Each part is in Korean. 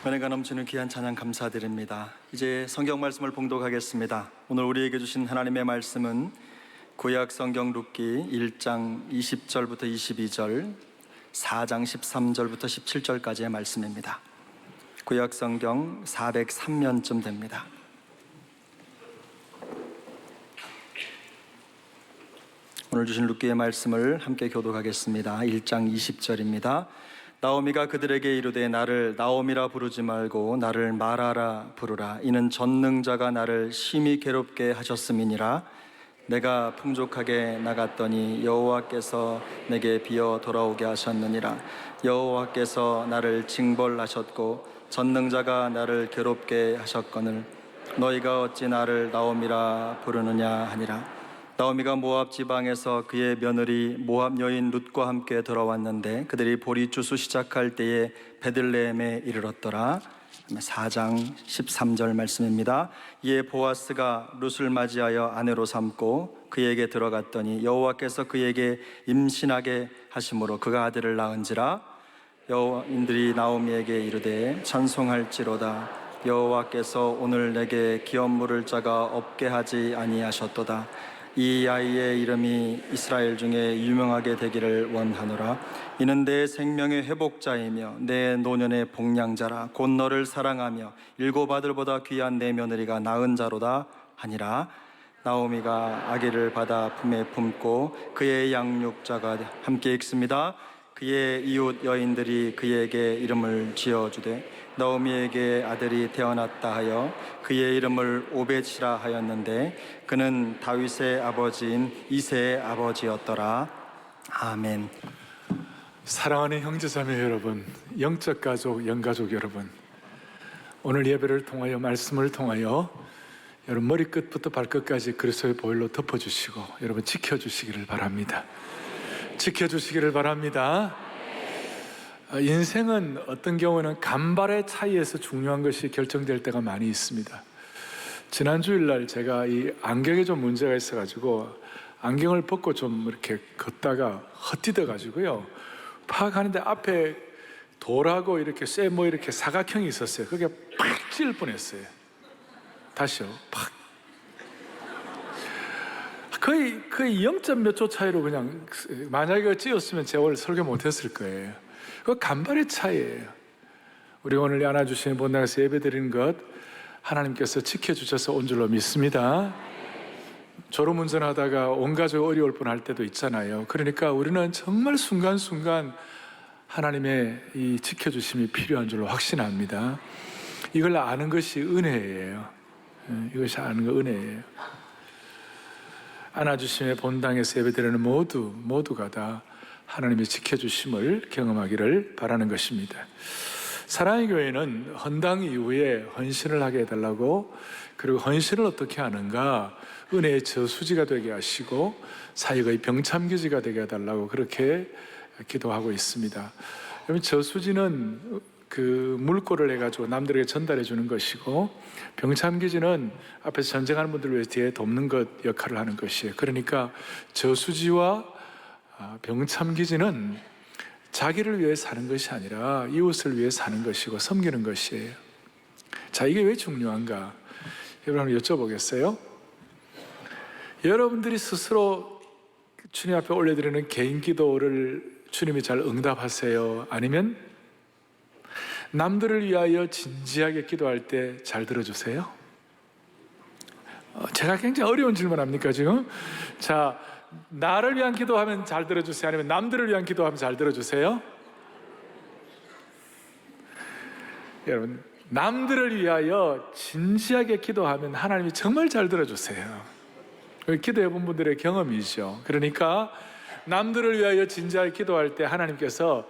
은혜가 넘치는 귀한 찬양 감사드립니다. 이제 성경 말씀을 봉독하겠습니다. 오늘 우리에게 주신 하나님의 말씀은 구약 성경 룻기 1장 20절부터 22절, 4장 13절부터 17절까지의 말씀입니다. 구약 성경 403면쯤 됩니다. 오늘 주신 룻기의 말씀을 함께 교독하겠습니다. 1장 20절입니다. 나오미가 그들에게 이르되 나를 나오미라 부르지 말고 나를 마라라 부르라. 이는 전능자가 나를 심히 괴롭게 하셨음이니라. 내가 풍족하게 나갔더니 여호와께서 내게 비어 돌아오게 하셨느니라. 여호와께서 나를 징벌하셨고 전능자가 나를 괴롭게 하셨거늘 너희가 어찌 나를 나오미라 부르느냐 하니라. 나오미가 모압 지방에서 그의 며느리 모압 여인 룻과 함께 돌아왔는데 그들이 보리 추수 시작할 때에 베들레헴에 이르렀더라. 4장 13절 말씀입니다. 이에 보아스가 룻을 맞이하여 아내로 삼고 그에게 들어갔더니 여호와께서 그에게 임신하게 하심으로 그가 아들을 낳은지라. 여호와인들이 나오미에게 이르되 찬송할지로다. 여호와께서 오늘 내게 기업 물을 자가 없게 하지 아니하셨도다. 이 아이의 이름이 이스라엘 중에 유명하게 되기를 원하노라. 이는 내 생명의 회복자이며 내 노년의 복량자라. 곧 너를 사랑하며 일곱 아들보다 귀한 내 며느리가 낳은 자로다 하니라. 나오미가 아기를 받아 품에 품고 그의 양육자가 함께 있습니다. 그의 이웃 여인들이 그에게 이름을 지어주되 나오미에게 아들이 태어났다 하여 그의 이름을 오벳이라 하였는데 그는 다윗의 아버지인 이새의 아버지였더라. 아멘. 사랑하는 형제자매 여러분, 영적 가족, 영가족 여러분, 오늘 예배를 통하여 말씀을 통하여 여러분 머리끝부터 발끝까지 그리스도의 보혈로 덮어주시고 여러분 지켜주시기를 바랍니다. 지켜주시기를 바랍니다. 인생은 어떤 경우는 간발의 차이에서 중요한 것이 결정될 때가 많이 있습니다. 지난 주일날 제가 이 안경에 좀 문제가 있어가지고 안경을 벗고 좀 이렇게 걷다가 헛디뎌 가지고요, 팍 하는데 앞에 돌하고 이렇게 쇠 이렇게 사각형이 있었어요. 그게 팍 찔 뻔했어요. 다시요, 팍. 거의 0점 몇 초 차이로 그냥, 만약에 찧었으면 제가 오늘 설교 못했을 거예요. 그 간발의 차이예요. 우리 오늘 안아주시는 본당에서 예배드리는 것 하나님께서 지켜주셔서 온 줄로 믿습니다. 졸음운전하다가 온 가족 어려울 뻔할 때도 있잖아요. 그러니까 우리는 정말 순간순간 하나님의 이 지켜주심이 필요한 줄로 확신합니다. 이걸 아는 것이 은혜예요. 이것이 아는 거 은혜예요. 안아주심의 본당에서 예배드리는 모두가 다 하나님의 지켜주심을 경험하기를 바라는 것입니다. 사랑의 교회는 헌당 이후에 헌신을 하게 해달라고, 그리고 헌신을 어떻게 하는가, 은혜의 저수지가 되게 하시고 사역의 병참기지가 되게 해달라고 그렇게 기도하고 있습니다. 여러분, 저수지는 그 물꼬를 해가지고 남들에게 전달해 주는 것이고, 병참기지는 앞에서 전쟁하는 분들을 위해서 뒤에 돕는 것 역할을 하는 것이에요. 그러니까 저수지와 병참기지는 자기를 위해 사는 것이 아니라 이웃을 위해 사는 것이고 섬기는 것이에요. 자, 이게 왜 중요한가? 여러분 한번 여쭤보겠어요? 여러분들이 스스로 주님 앞에 올려드리는 개인 기도를 주님이 잘 응답하세요? 아니면 남들을 위하여 진지하게 기도할 때 잘 들어주세요? 제가 굉장히 어려운 질문 합니까 지금? 자, 나를 위한 기도하면 잘 들어주세요? 아니면 남들을 위한 기도하면 잘 들어주세요? 여러분, 남들을 위하여 진지하게 기도하면 하나님이 정말 잘 들어주세요. 기도해 본 분들의 경험이죠. 그러니까 남들을 위하여 진지하게 기도할 때 하나님께서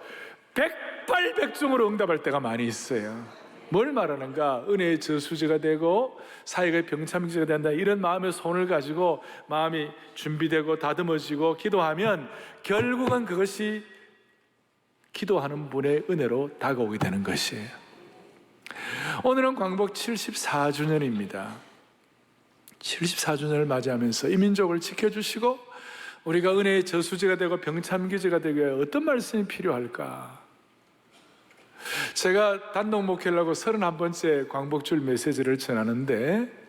백발백중으로 응답할 때가 많이 있어요. 뭘 말하는가? 은혜의 저수지가 되고 사역의 병참기지가 된다, 이런 마음의 손을 가지고 마음이 준비되고 다듬어지고 기도하면 결국은 그것이 기도하는 분의 은혜로 다가오게 되는 것이에요. 오늘은 광복 74주년입니다 74주년을 맞이하면서 이 민족을 지켜주시고 우리가 은혜의 저수지가 되고 병참기지가 되기 위해 어떤 말씀이 필요할까? 제가 단독 목회를 하고 31번째 광복주일 메시지를 전하는데,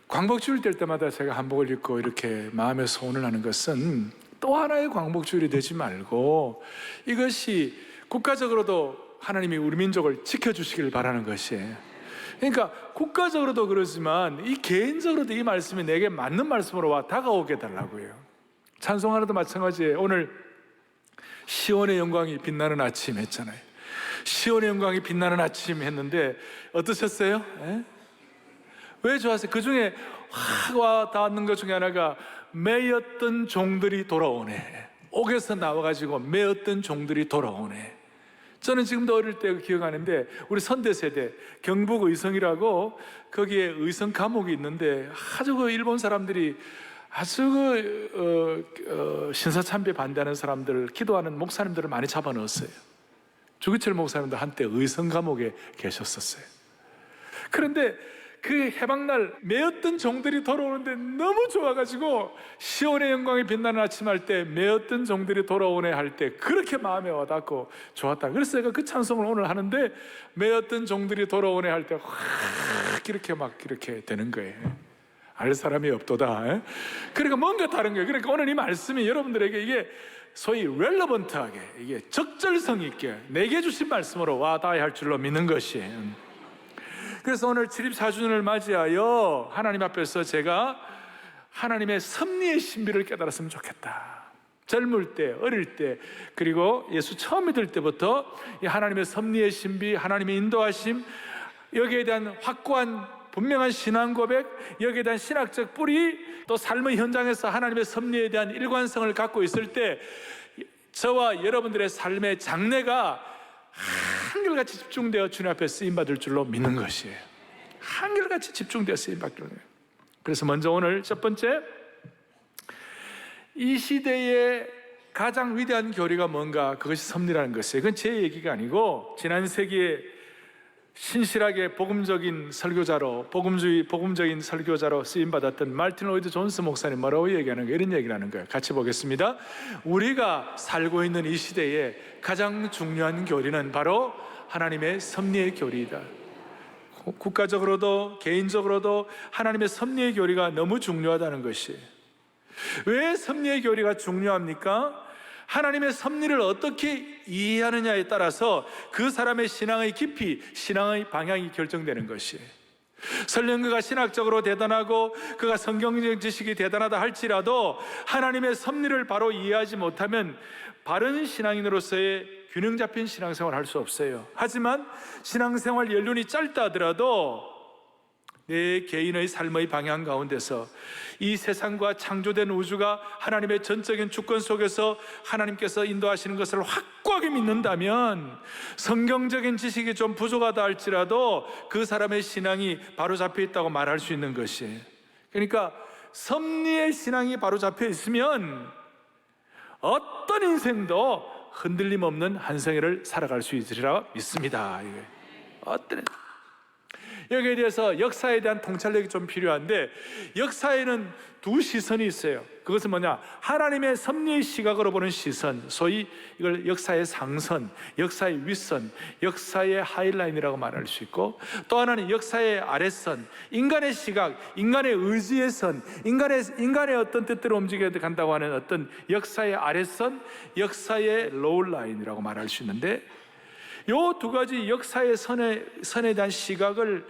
광복주일 될 때마다 제가 한복을 입고 이렇게 마음에 소원을 하는 것은 또 하나의 광복주일이 되지 말고 이것이 국가적으로도 하나님이 우리 민족을 지켜주시길 바라는 것이에요. 그러니까 국가적으로도 그렇지만 이 개인적으로도 이 말씀이 내게 맞는 말씀으로 와 다가오게 해달라고요. 찬송하나도 마찬가지예요. 오늘 시온의 영광이 빛나는 아침 했잖아요. 시온의 영광이 빛나는 아침 했는데 어떠셨어요? 에? 왜 좋았어요? 그 중에 확 와 닿는 것 중에 하나가 매였던 종들이 돌아오네. 옥에서 나와가지고 매였던 종들이 돌아오네. 저는 지금도 어릴 때 기억하는데, 우리 선대 세대 경북 의성이라고 거기에 의성 감옥이 있는데 아주 그 일본 사람들이 아주 신사참배 반대하는 사람들, 기도하는 목사님들을 많이 잡아넣었어요. 주기철 목사님도 한때 의성 감옥에 계셨었어요. 그런데 그 해방날 매었던 종들이 돌아오는데 너무 좋아가지고 시온의 영광이 빛나는 아침 할 때 매었던 종들이 돌아오네 할 때 그렇게 마음에 와닿고 좋았다. 그래서 제가 그 찬송을 오늘 하는데 매었던 종들이 돌아오네 할 때 확 이렇게 막 이렇게 되는 거예요. 알 사람이 없도다. 그러니까 뭔가 다른 거예요. 그러니까 오늘 이 말씀이 여러분들에게 이게 소위 렐러번트하게, 이게 적절성 있게 내게 주신 말씀으로 와닿아야 할 줄로 믿는 것이에요. 그래서 오늘 74주년을 맞이하여 하나님 앞에서 제가 하나님의 섭리의 신비를 깨달았으면 좋겠다. 젊을 때, 어릴 때, 그리고 예수 처음 믿을 때부터 이 하나님의 섭리의 신비, 하나님의 인도하심, 여기에 대한 확고한 분명한 신앙 고백, 여기에 대한 신학적 뿌리, 또 삶의 현장에서 하나님의 섭리에 대한 일관성을 갖고 있을 때 저와 여러분들의 삶의 장래가 한결같이 집중되어 주님 앞에 쓰임받을 줄로 믿는 것이에요. 한결같이 집중되어 쓰임받을 줄로. 그래서 먼저 오늘 첫 번째, 이 시대의 가장 위대한 교리가 뭔가, 그것이 섭리라는 것이에요. 그건 제 얘기가 아니고 지난 세기에 신실하게 복음적인 설교자로, 복음적인 설교자로 쓰임받았던 마르틴 로이드 존스 목사님 뭐라고 얘기하는 거예요? 이런 얘기를 하는 거예요. 같이 보겠습니다. 우리가 살고 있는 이 시대에 가장 중요한 교리는 바로 하나님의 섭리의 교리이다. 국가적으로도 개인적으로도 하나님의 섭리의 교리가 너무 중요하다는 것이. 왜 섭리의 교리가 중요합니까? 하나님의 섭리를 어떻게 이해하느냐에 따라서 그 사람의 신앙의 깊이, 신앙의 방향이 결정되는 것이에요. 설령 그가 신학적으로 대단하고 그가 성경적 지식이 대단하다 할지라도 하나님의 섭리를 바로 이해하지 못하면 바른 신앙인으로서의 균형 잡힌 신앙생활을 할 수 없어요. 하지만 신앙생활 연륜이 짧다 하더라도 내 개인의 삶의 방향 가운데서 이 세상과 창조된 우주가 하나님의 전적인 주권 속에서 하나님께서 인도하시는 것을 확고하게 믿는다면 성경적인 지식이 좀 부족하다 할지라도 그 사람의 신앙이 바로 잡혀 있다고 말할 수 있는 것이에요. 그러니까 섭리의 신앙이 바로 잡혀 있으면 어떤 인생도 흔들림 없는 한 생애를 살아갈 수 있으리라 믿습니다. 어떤 여기에 대해서 역사에 대한 통찰력이 좀 필요한데, 역사에는 두 시선이 있어요. 그것은 뭐냐? 하나님의 섭리의 시각으로 보는 시선, 소위 이걸 역사의 상선, 역사의 윗선, 역사의 하이라인이라고 말할 수 있고, 또 하나는 역사의 아랫선, 인간의 시각, 인간의 의지의 선, 인간의 어떤 뜻대로 움직여 간다고 하는 어떤 역사의 아랫선, 역사의 로우라인이라고 말할 수 있는데, 이 두 가지 역사의 선에 대한 시각을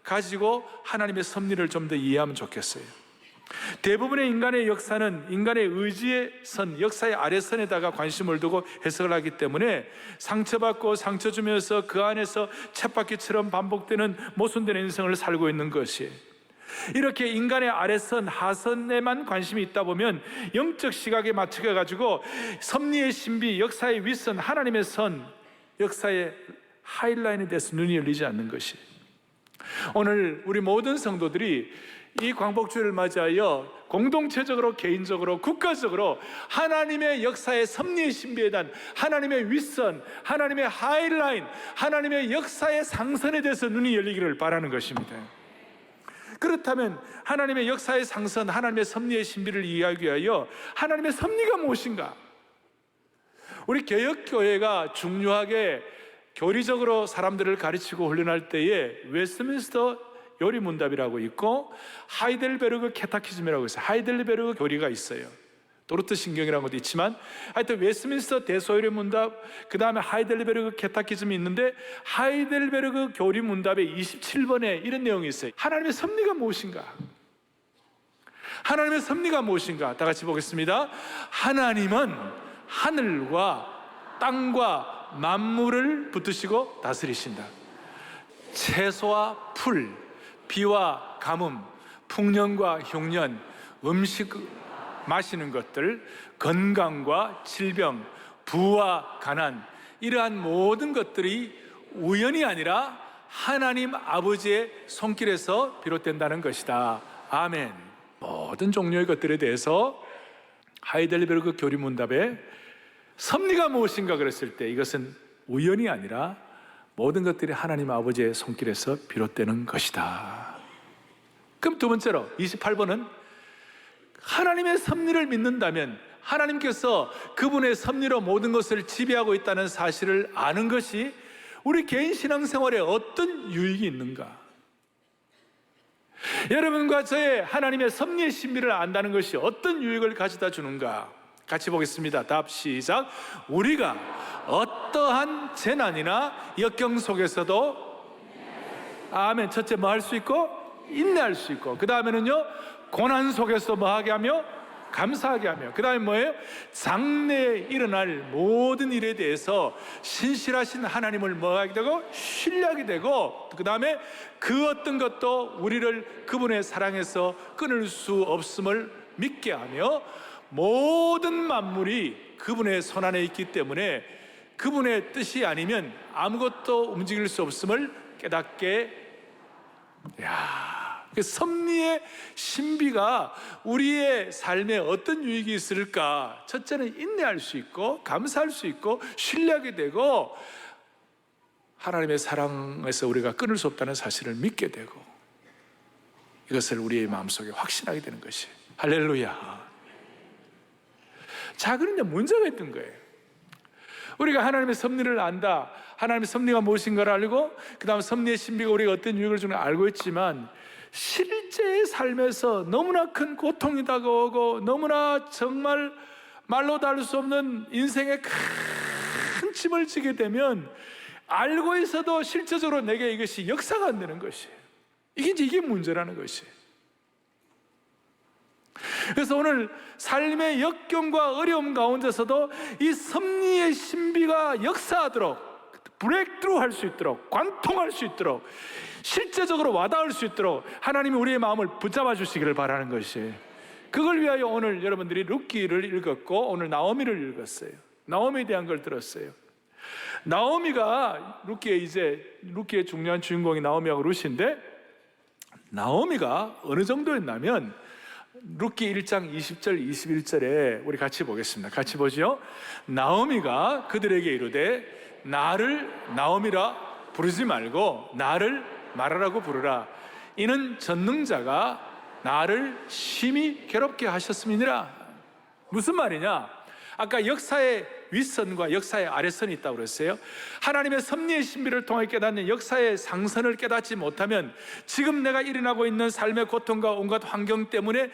가지고 하나님의 섭리를 좀 더 이해하면 좋겠어요. 대부분의 인간의 역사는 인간의 의지의 선, 역사의 아래선에다가 관심을 두고 해석을 하기 때문에 상처받고 상처 주면서 그 안에서 쳇바퀴처럼 반복되는 모순되는 인생을 살고 있는 것이에요. 이렇게 인간의 아래선, 하선에만 관심이 있다 보면 영적 시각에 맞춰 가지고 섭리의 신비, 역사의 윗선, 하나님의 선, 역사의 하이라인에 대해서 눈이 열리지 않는 것이. 오늘 우리 모든 성도들이 이 광복주의를 맞이하여 공동체적으로, 개인적으로, 국가적으로 하나님의 역사의 섭리의 신비에 대한 하나님의 윗선, 하나님의 하이라인, 하나님의 역사의 상선에 대해서 눈이 열리기를 바라는 것입니다. 그렇다면 하나님의 역사의 상선, 하나님의 섭리의 신비를 이해하기 위하여 하나님의 섭리가 무엇인가? 우리 개혁교회가 중요하게 교리적으로 사람들을 가르치고 훈련할 때에 웨스트민스터 요리문답이라고 있고 하이델베르그 캐타키즘이라고 있어요. 하이델베르그 교리가 있어요. 도르트 신경이라는 것도 있지만 하여튼 웨스트민스터 대소요리문답, 그 다음에 하이델베르그 캐타키즘이 있는데 하이델베르그 교리문답의 27번에 이런 내용이 있어요. 하나님의 섭리가 무엇인가? 하나님의 섭리가 무엇인가? 다 같이 보겠습니다. 하나님은 하늘과 땅과 만물을 붙드시고 다스리신다. 채소와 풀, 비와 가뭄, 풍년과 흉년, 음식 마시는 것들, 건강과 질병, 부와 가난, 이러한 모든 것들이 우연이 아니라 하나님 아버지의 손길에서 비롯된다는 것이다. 아멘. 모든 종류의 것들에 대해서 하이델베르그 교리문답에 섭리가 무엇인가 그랬을 때 이것은 우연이 아니라 모든 것들이 하나님 아버지의 손길에서 비롯되는 것이다. 그럼 두 번째로 28번은 하나님의 섭리를 믿는다면 하나님께서 그분의 섭리로 모든 것을 지배하고 있다는 사실을 아는 것이 우리 개인 신앙생활에 어떤 유익이 있는가? 여러분과 저의 하나님의 섭리의 신비를 안다는 것이 어떤 유익을 가져다 주는가? 같이 보겠습니다. 답 시작. 우리가 어떠한 재난이나 역경 속에서도 아멘. 첫째 뭐 할 수 있고? 인내할 수 있고, 그 다음에는요 고난 속에서 뭐 하게 하며? 감사하게 하며, 그 다음에 뭐예요? 장래에 일어날 모든 일에 대해서 신실하신 하나님을 뭐 하게 되고? 신뢰하게 되고, 그 다음에 그 어떤 것도 우리를 그분의 사랑에서 끊을 수 없음을 믿게 하며 모든 만물이 그분의 손안에 있기 때문에 그분의 뜻이 아니면 아무것도 움직일 수 없음을 깨닫게. 그 섭리의 신비가 우리의 삶에 어떤 유익이 있을까? 첫째는 인내할 수 있고 감사할 수 있고 신뢰하게 되고 하나님의 사랑에서 우리가 끊을 수 없다는 사실을 믿게 되고 이것을 우리의 마음속에 확신하게 되는 것이 할렐루야. 자, 그런데 문제가 있던 거예요. 우리가 하나님의 섭리를 안다, 하나님의 섭리가 무엇인가를 알고 그 다음 섭리의 신비가 우리가 어떤 유익을 주는가 알고 있지만 실제의 삶에서 너무나 큰 고통이 다가오고 너무나 정말 말로 다룰 수 없는 인생의 큰 짐을 지게 되면 알고 있어도 실제적으로 내게 이것이 역사가 안 되는 것이, 이게 문제라는 것이. 그래서 오늘 삶의 역경과 어려움 가운데서도 이 섭리의 신비가 역사하도록, 브레이크트루 할 수 있도록, 관통할 수 있도록, 실제적으로 와닿을 수 있도록 하나님이 우리의 마음을 붙잡아 주시기를 바라는 것이, 그걸 위하여 오늘 여러분들이 룻기를 읽었고 오늘 나오미를 읽었어요. 나오미에 대한 걸 들었어요. 나오미가 룻기의 중요한 주인공이 나오미하고 룻인데, 나오미가 어느 정도였냐면 룻기 1장 20절 21절에 우리 같이 보겠습니다. 같이 보죠. 나오미가 그들에게 이르되 나를 나오미라 부르지 말고 나를 마라라고 부르라. 이는 전능자가 나를 심히 괴롭게 하셨음이니라. 무슨 말이냐? 아까 역사의 윗선과 역사의 아래선이 있다고 그랬어요. 하나님의 섭리의 신비를 통해 깨닫는 역사의 상선을 깨닫지 못하면 지금 내가 일어나고 있는 삶의 고통과 온갖 환경 때문에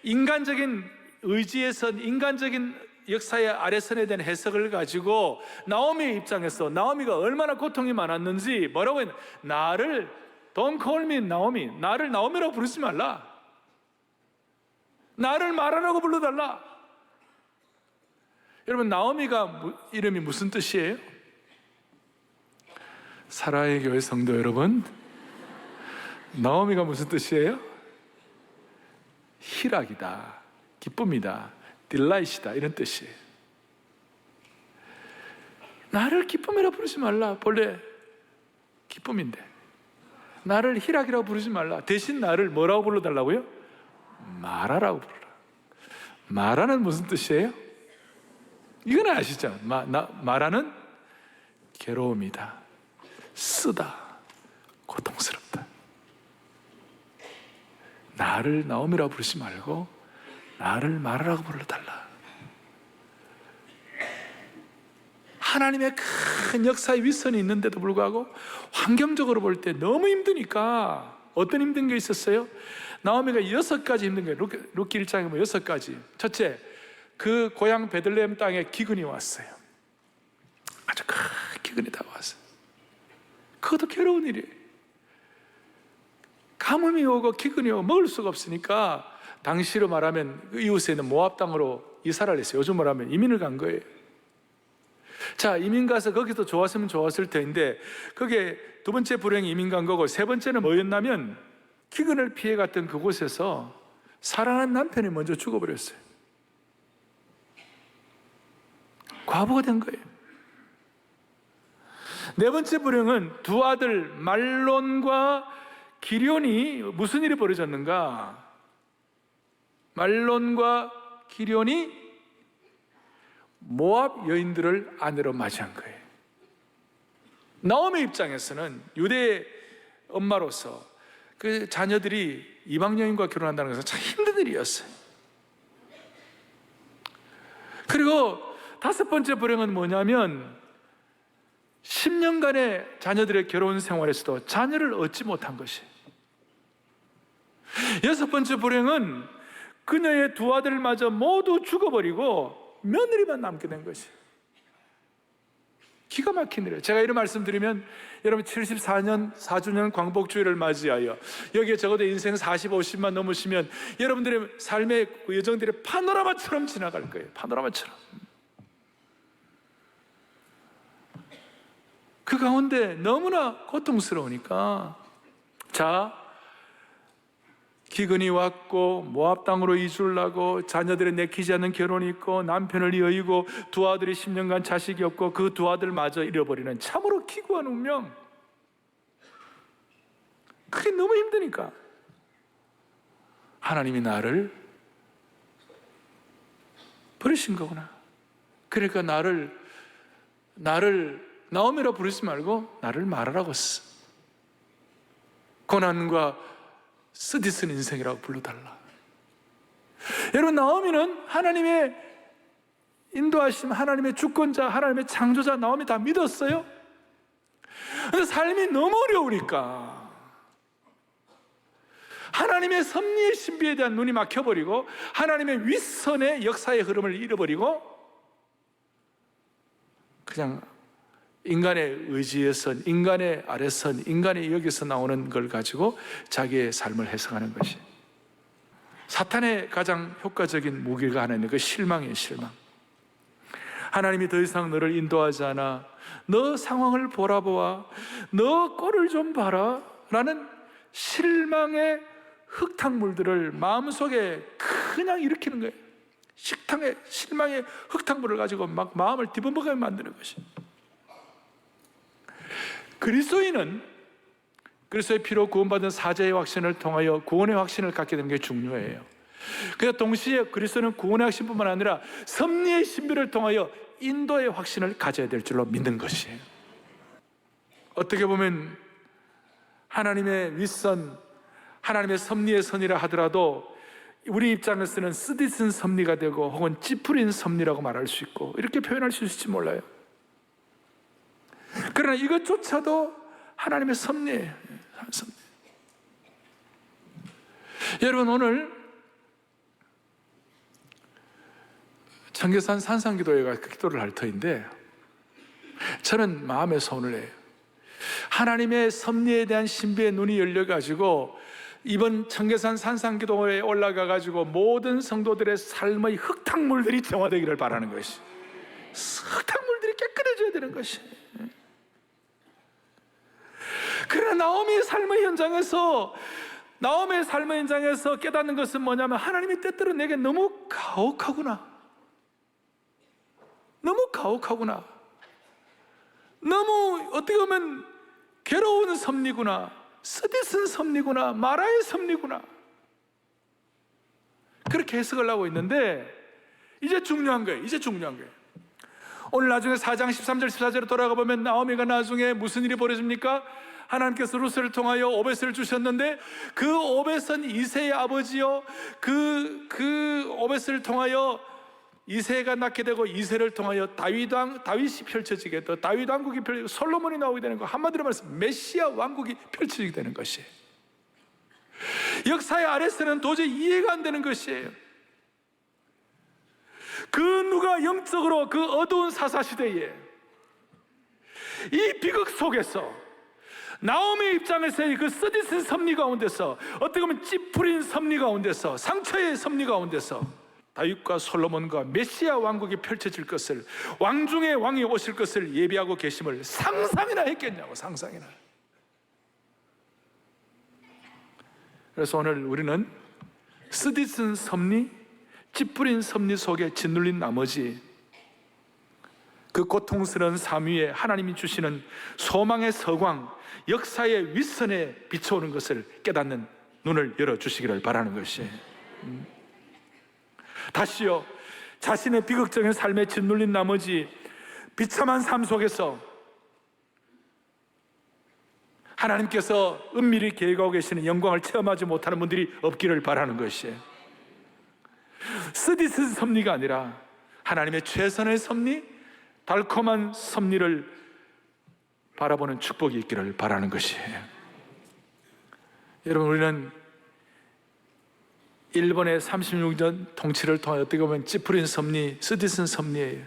인간적인 의지에선 인간적인 역사의 아래선에 대한 해석을 가지고 나오미의 입장에서 나오미가 얼마나 고통이 많았는지 뭐라고 했냐? 나를 Don't call me 나오미, 나를 나오미라고 부르지 말라, 나를 마라라고 불러달라. 여러분, 나오미가 이름이 무슨 뜻이에요? 사랑의 교회 성도 여러분, 나오미가 무슨 뜻이에요? 희락이다, 기쁨이다, 딜라이트다, 이런 뜻이에요. 나를 기쁨이라 부르지 말라. 본래 기쁨인데 나를 희락이라고 부르지 말라. 대신 나를 뭐라고 불러달라고요? 마라라고 부르라. 마라는 무슨 뜻이에요? 이건 아시죠? 마라는 괴로움이다, 쓰다, 고통스럽다. 나를 나오미라고 부르지 말고 나를 마라라고 불러달라. 하나님의 큰 역사의 윗선이 있는데도 불구하고 환경적으로 볼 때 너무 힘드니까 어떤 힘든 게 있었어요? 나오미가 6가지 힘든 거예요. 룻기 1장에 보면 6가지. 첫째, 그 고향 베들레헴 땅에 기근이 왔어요. 아주 큰 기근이 다가왔어요. 그것도 괴로운 일이에요. 가뭄이 오고 기근이 오고 먹을 수가 없으니까 당시로 말하면 그 이웃에 있는 모압 땅으로 이사를 했어요. 요즘으로 하면 이민을 간 거예요. 자, 이민 가서 거기서 좋았으면 좋았을 텐데 그게 두 번째 불행이 이민 간 거고, 세 번째는 뭐였냐면 기근을 피해 갔던 그곳에서 사랑하는 남편이 먼저 죽어버렸어요. 과부가 된 거예요. 네 번째 불행은 두 아들 말론과 기럧이 무슨 일이 벌어졌는가? 말론과 기럧이 모압 여인들을 아내로 맞이한 거예요. 나오미 입장에서는 유대 엄마로서 그 자녀들이 이방 여인과 결혼한다는 것은 참 힘든 일이었어요. 그리고 다섯 번째 불행은 뭐냐면 10년간의 자녀들의 결혼 생활에서도 자녀를 얻지 못한 것이. 여섯 번째 불행은 그녀의 두 아들마저 모두 죽어버리고 며느리만 남게 된 것이. 기가 막힌 일이에요. 제가 이런 말씀 드리면 여러분 74년 4주년 광복주의를 맞이하여 여기에 적어도 인생 40, 50만 넘으시면 여러분들의 삶의 여정들이 파노라마처럼 지나갈 거예요. 파노라마처럼. 그 가운데 너무나 고통스러우니까, 자, 기근이 왔고 모압 땅으로 이주를 하고 자녀들의 내키지 않는 결혼이 있고 남편을 이어이고 두 아들이 10년간 자식이 없고 그 두 아들마저 잃어버리는 참으로 기구한 운명. 그게 너무 힘드니까 하나님이 나를 버리신 거구나. 그러니까 나를 나오미라 부르지 말고 나를 말하라고 써. 고난과 쓰디쓴 인생이라고 불러달라. 여러분, 나오미는 하나님의 인도하심, 하나님의 주권자, 하나님의 창조자 나오미 다 믿었어요. 근데 삶이 너무 어려우니까 하나님의 섭리의 신비에 대한 눈이 막혀버리고 하나님의 윗선의 역사의 흐름을 잃어버리고 그냥 인간의 의지의 선, 인간의 아래선, 인간의 여기서 나오는 걸 가지고 자기의 삶을 해석하는 것이. 사탄의 가장 효과적인 무기가 하나 있는 그 실망이에요. 실망. 하나님이 더 이상 너를 인도하지 않아. 너 상황을 보라보아. 너 꼴을 좀 봐라 라는 실망의 흙탕물들을 마음속에 그냥 일으키는 거예요. 식탕에 실망의 흙탕물을 가지고 막 마음을 뒤범벅하게 만드는 것이. 그리스도인은 그리스도의 피로 구원받은 사죄의 확신을 통하여 구원의 확신을 갖게 되는 게 중요해요. 그래서 동시에 그리스도는 구원의 확신뿐만 아니라 섭리의 신비를 통하여 인도의 확신을 가져야 될 줄로 믿는 것이에요. 어떻게 보면 하나님의 윗선, 하나님의 섭리의 선이라 하더라도 우리 입장에서는 쓰디쓴 섭리가 되고 혹은 찌푸린 섭리라고 말할 수 있고 이렇게 표현할 수 있을지 몰라요. 그러나 이것조차도 하나님의 섭리예요. 섭리. 여러분, 오늘 청계산 산상기도회 가 기도를 할 터인데 저는 마음의 소원을 해요. 하나님의 섭리에 대한 신비의 눈이 열려가지고 이번 청계산 산상기도회에 올라가가지고 모든 성도들의 삶의 흙탕물들이 정화되기를 바라는 것이. 흙탕물들이 깨끗해져야 되는 것이. 그러나 나오미의 삶의 현장에서 깨닫는 것은 뭐냐면 하나님이 때때로 내게 너무 가혹하구나. 너무 어떻게 보면 괴로운 섭리구나. 쓰디쓴 섭리구나. 마라의 섭리구나. 그렇게 해석을 하고 있는데 이제 중요한 거예요. 오늘 나중에 4장 13절 14절에 돌아가 보면 나오미가 나중에 무슨 일이 벌어집니까? 하나님께서 룻을 통하여 오벳을 주셨는데 그 오벳은 이새의 아버지요 그 오벳을 통하여 이새가 낳게 되고 이새를 통하여 다윗이 펼쳐지게 되고 다윗 왕국이 펼쳐지고 솔로몬이 나오게 되는 거, 한마디로 말해서 메시아 왕국이 펼쳐지게 되는 것이에요. 역사의 아래서는 도저히 이해가 안 되는 것이에요. 그 누가 영적으로 그 어두운 사사시대에 이 비극 속에서 나오미의 입장에서의 그 쓰디쓴 섭리 가운데서, 어떻게 보면 찌푸린 섭리 가운데서, 상처의 섭리 가운데서 다윗과 솔로몬과 메시아 왕국이 펼쳐질 것을, 왕 중에 왕이 오실 것을 예비하고 계심을 상상이나 했겠냐고, 상상이나. 그래서 오늘 우리는 쓰디쓴 섭리, 찌푸린 섭리 속에 짓눌린 나머지 그 고통스러운 삶 위에 하나님이 주시는 소망의 서광, 역사의 윗선에 비춰오는 것을 깨닫는 눈을 열어주시기를 바라는 것이에요. 다시요, 자신의 비극적인 삶에 짓눌린 나머지 비참한 삶 속에서 하나님께서 은밀히 계획하고 계시는 영광을 체험하지 못하는 분들이 없기를 바라는 것이에요. 쓰디쓴 섭리가 아니라 하나님의 최선의 섭리, 달콤한 섭리를 바라보는 축복이 있기를 바라는 것이에요. 여러분, 우리는 일본의 36년 통치를 통해 어떻게 보면 찌푸린 섭리, 쓰디쓴 섭리예요.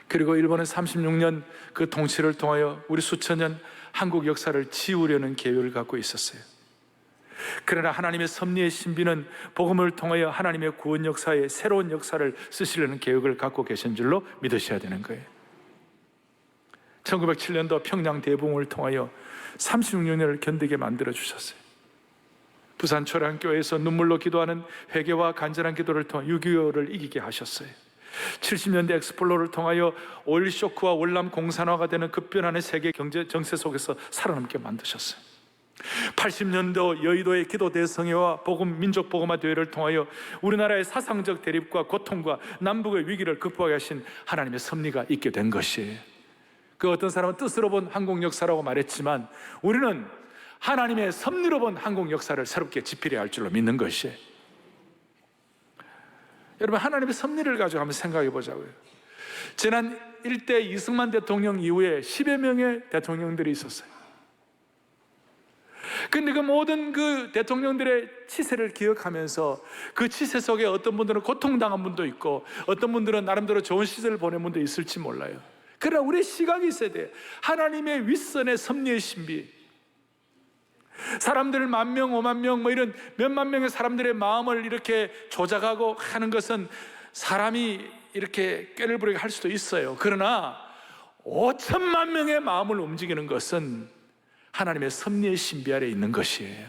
그리고 일본의 36년 그 통치를 통하여 우리 수천 년 한국 역사를 지우려는 계획을 갖고 있었어요. 그러나 하나님의 섭리의 신비는 복음을 통하여 하나님의 구원 역사에 새로운 역사를 쓰시려는 계획을 갖고 계신 줄로 믿으셔야 되는 거예요. 1907년도 평양 대붕을 통하여 36년을 견디게 만들어 주셨어요. 부산 초량교회에서 눈물로 기도하는 회개와 간절한 기도를 통해 6.25를 이기게 하셨어요. 70년대 엑스플로를 통하여 오일 쇼크와 월남 공산화가 되는 급변하는 세계 경제 정세 속에서 살아남게 만드셨어요. 80년도 여의도의 기도 대성회와 복음 민족 복음화 대회를 통하여 우리나라의 사상적 대립과 고통과 남북의 위기를 극복하게 하신 하나님의 섭리가 있게 된 것이에요. 그 어떤 사람은 뜻으로 본 한국 역사라고 말했지만 우리는 하나님의 섭리로 본 한국 역사를 새롭게 지필해야 할 줄로 믿는 것이에요. 여러분, 하나님의 섭리를 가지고 한번 생각해 보자고요. 지난 일대 이승만 대통령 이후에 10여 명의 대통령들이 있었어요. 근데 그 모든 그 대통령들의 치세를 기억하면서 그 치세 속에 어떤 분들은 고통당한 분도 있고 어떤 분들은 나름대로 좋은 시절을 보낸 분도 있을지 몰라요. 그러나 우리의 시각이 있어야 돼요. 하나님의 윗선의 섭리의 신비, 사람들 10,000명, 50,000명 뭐 이런 몇만 명의 사람들의 마음을 이렇게 조작하고 하는 것은 사람이 이렇게 꾀를 부리게 할 수도 있어요. 그러나 5천만 명의 마음을 움직이는 것은 하나님의 섭리의 신비 아래에 있는 것이에요.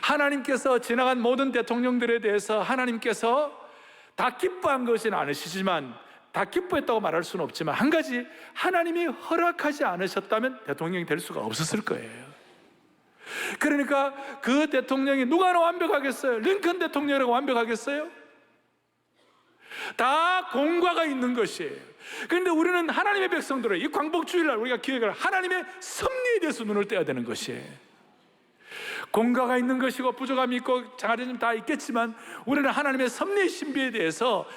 하나님께서 지나간 모든 대통령들에 대해서 하나님께서 다 기뻐한 것은 않으시지만, 다 기뻐했다고 말할 수는 없지만 한 가지, 하나님이 허락하지 않으셨다면 대통령이 될 수가 없었을 거예요. 그러니까 그 대통령이 누가 하나 완벽하겠어요? 링컨 대통령이라고 완벽하겠어요? 다 공과가 있는 것이에요. 그런데 우리는 하나님의 백성들을 이 광복주일날 우리가 기억을 하나님의 섭리에 대해서 눈을 떼야 되는 것이에요. 공과가 있는 것이고 부족함이 있고 장애점 다 있겠지만 우리는 하나님의 섭리의 신비에 대해서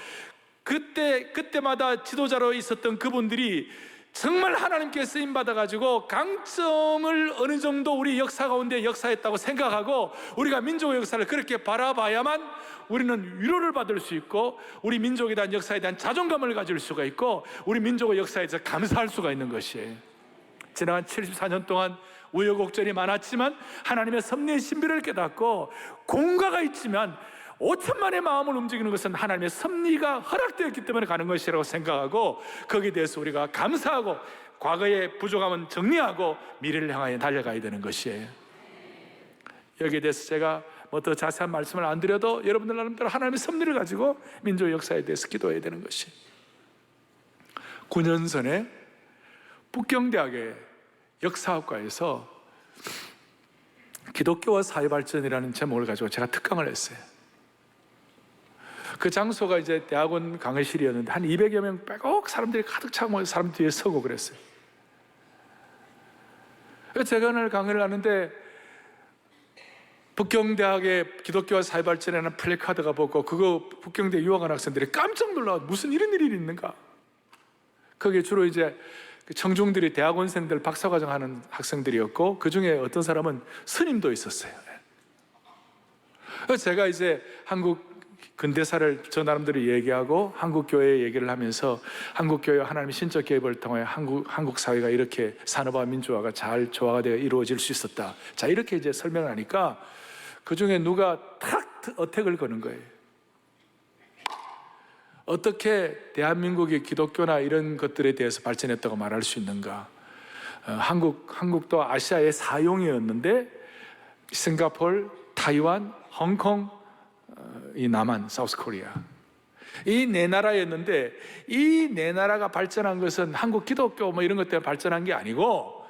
그때마다 지도자로 있었던 그분들이 정말 하나님께 쓰임 받아가지고 강점을 어느 정도 우리 역사 가운데 역사했다고 생각하고 우리가 민족의 역사를 그렇게 바라봐야만 우리는 위로를 받을 수 있고 우리 민족에 대한 역사에 대한 자존감을 가질 수가 있고 우리 민족의 역사에 대해서 감사할 수가 있는 것이에요. 지난 74년 동안 우여곡절이 많았지만 하나님의 섭리의 신비를 깨닫고 공과가 있지만 5천만의 마음을 움직이는 것은 하나님의 섭리가 허락되었기 때문에 가는 것이라고 생각하고 거기에 대해서 우리가 감사하고 과거의 부족함은 정리하고 미래를 향하여 달려가야 되는 것이에요. 여기에 대해서 제가 뭐 더 자세한 말씀을 안 드려도 여러분들 나름대로 하나님의 섭리를 가지고 민족 역사에 대해서 기도해야 되는 것이 9년 전에 북경대학의 역사학과에서 기독교와 사회발전이라는 제목을 가지고 제가 특강을 했어요. 그 장소가 이제 대학원 강의실이었는데 한 200여 명 빼곡 사람들이 가득 차고 모여서 사람 뒤에 서고 그랬어요. 그래서 제가 오늘 강의를 하는데 북경대학의 기독교와 사회발전이라는 플래카드가 보고 그거 북경대 유학한 학생들이 깜짝 놀라 무슨 이런 일이 있는가. 거기에 주로 이제 청중들이 대학원생들 박사과정 하는 학생들이었고 그 중에 어떤 사람은 스님도 있었어요. 그래서 제가 이제 한국 근대사를 저 나름대로 얘기하고 한국 교회 얘기를 하면서 한국 교회 하나님의 신적 개입을 통해 한국 사회가 이렇게 산업화 민주화가 잘 조화가 되어 이루어질 수 있었다. 자, 이렇게 이제 설명을 하니까 그 중에 누가 탁 어택을 거는 거예요. 어떻게 대한민국이 기독교나 이런 것들에 대해서 발전했다고 말할 수 있는가? 한국도 아시아의 사용이었는데 싱가포르, 타이완, 홍콩, 이 남한, 사우스 코리아 이 네 나라였는데 이 네 나라가 발전한 것은 한국 기독교 뭐 이런 것 때문에 발전한 게 아니고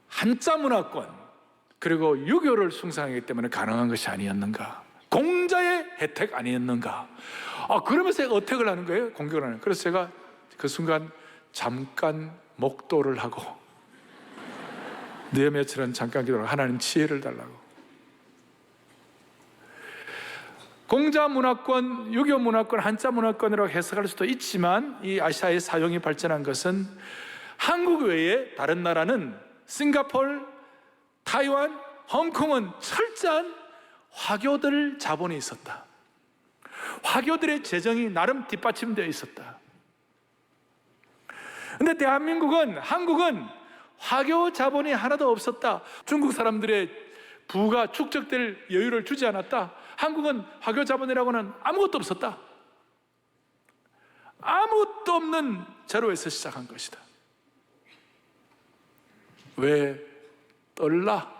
한자 문화권 그리고 유교를 숭상하기 때문에 가능한 것이 아니었는가? 공자의 혜택 아니었는가? 그러면서 어택을 하는 거예요. 공격을 하는 거예요. 그래서 제가 그 순간 잠깐 목도를 하고 네 며칠은 잠깐 기도하고 하나님 지혜를 달라고. 공자 문화권, 유교 문화권, 한자 문화권이라고 해석할 수도 있지만 이 아시아의 사용이 발전한 것은 한국 외에 다른 나라는 싱가포르, 타이완, 홍콩은 철저한 화교들 자본이 있었다. 화교들의 재정이 나름 뒷받침되어 있었다. 근데 대한민국은, 한국은 화교 자본이 하나도 없었다. 중국 사람들의 부가 축적될 여유를 주지 않았다. 한국은 화교 자본이라고는 아무것도 없었다. 아무것도 없는 제로에서 시작한 것이다. 왜 떨라?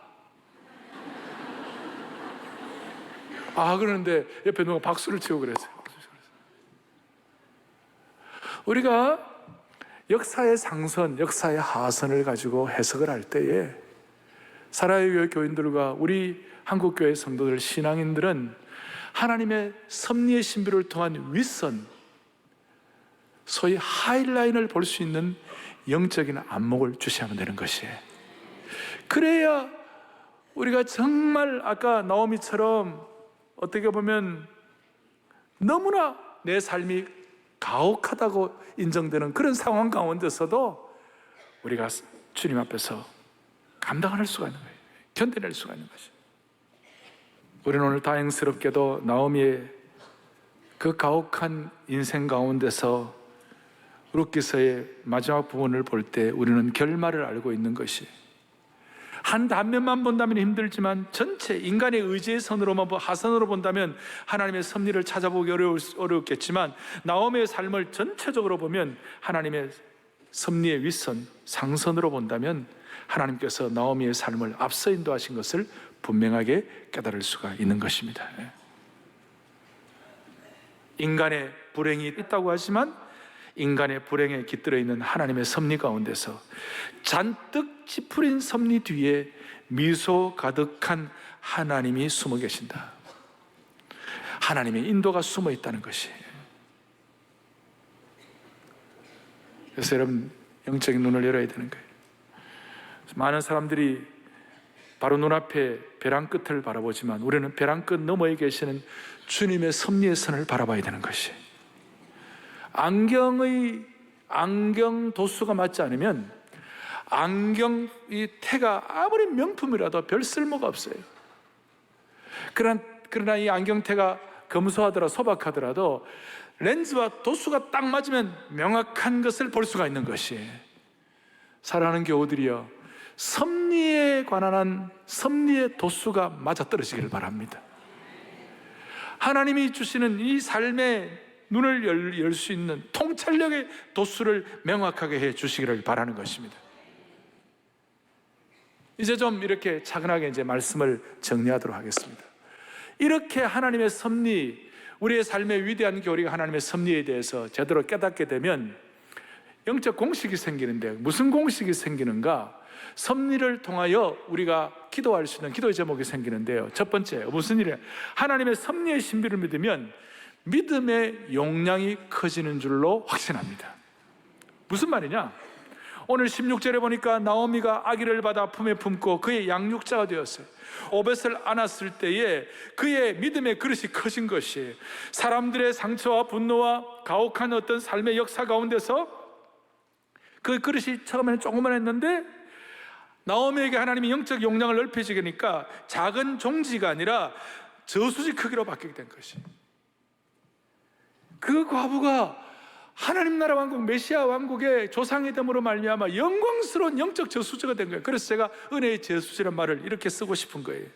그러는데 옆에 누가 박수를 치고 그랬어요. 우리가 역사의 상선, 역사의 하선을 가지고 해석을 할 때에 사랑의 교인들과 우리 한국교회 성도들, 신앙인들은 하나님의 섭리의 신비를 통한 윗선, 소위 하이라인을 볼 수 있는 영적인 안목을 주시하면 되는 것이에요. 그래야 우리가 정말 아까 나오미처럼 어떻게 보면 너무나 내 삶이 가혹하다고 인정되는 그런 상황 가운데서도 우리가 주님 앞에서 감당할 수가 있는 거예요. 견뎌낼 수가 있는 것이에요. 우리는 오늘 다행스럽게도 나오미의 그 가혹한 인생 가운데서 룻기서의 마지막 부분을 볼 때 우리는 결말을 알고 있는 것이 한 단면만 본다면 힘들지만 전체 인간의 의지의 선으로만 하선으로 본다면 하나님의 섭리를 찾아보기 어렵겠지만 나오미의 삶을 전체적으로 보면 하나님의 섭리의 윗선, 상선으로 본다면 하나님께서 나오미의 삶을 앞서 인도하신 것을 분명하게 깨달을 수가 있는 것입니다. 인간의 불행이 있다고 하지만 인간의 불행에 깃들어 있는 하나님의 섭리 가운데서 잔뜩 찌푸린 섭리 뒤에 미소 가득한 하나님이 숨어 계신다. 하나님의 인도가 숨어 있다는 것이. 그래서 여러분 영적인 눈을 열어야 되는 거예요. 많은 사람들이 바로 눈앞에 벼랑 끝을 바라보지만 우리는 벼랑 끝 너머에 계시는 주님의 섭리의 선을 바라봐야 되는 것이. 안경 도수가 맞지 않으면 안경 이 태가 아무리 명품이라도 별 쓸모가 없어요. 그러나 이 안경테가 검소하더라 소박하더라도 렌즈와 도수가 딱 맞으면 명확한 것을 볼 수가 있는 것이. 사랑하는 교우들이여, 섭리에 관한 섭리의 도수가 맞아떨어지기를 바랍니다. 하나님이 주시는 이 삶의 눈을 열 수 있는 통찰력의 도수를 명확하게 해 주시기를 바라는 것입니다. 이제 좀 이렇게 차근하게 이제 말씀을 정리하도록 하겠습니다. 이렇게 하나님의 섭리, 우리의 삶의 위대한 교리가 하나님의 섭리에 대해서 제대로 깨닫게 되면 영적 공식이 생기는데, 무슨 공식이 생기는가? 섭리를 통하여 우리가 기도할 수 있는 기도의 제목이 생기는데요. 첫 번째, 무슨 일이에요? 하나님의 섭리의 신비를 믿으면 믿음의 용량이 커지는 줄로 확신합니다. 무슨 말이냐? 오늘 16절에 보니까 나오미가 아기를 받아 품에 품고 그의 양육자가 되었어요. 오벳을 안았을 때에 그의 믿음의 그릇이 커진 것이, 사람들의 상처와 분노와 가혹한 어떤 삶의 역사 가운데서 그 그릇이 처음에는 조그만했는데 나오미에게 하나님이 영적 용량을 넓혀주니까 작은 종지가 아니라 저수지 크기로 바뀌게 된 것이, 그 과부가 하나님 나라 왕국, 메시아 왕국의 조상이 됨으로 말미암아 영광스러운 영적 저수지가 된 거예요. 그래서 제가 은혜의 저수지라는 말을 이렇게 쓰고 싶은 거예요.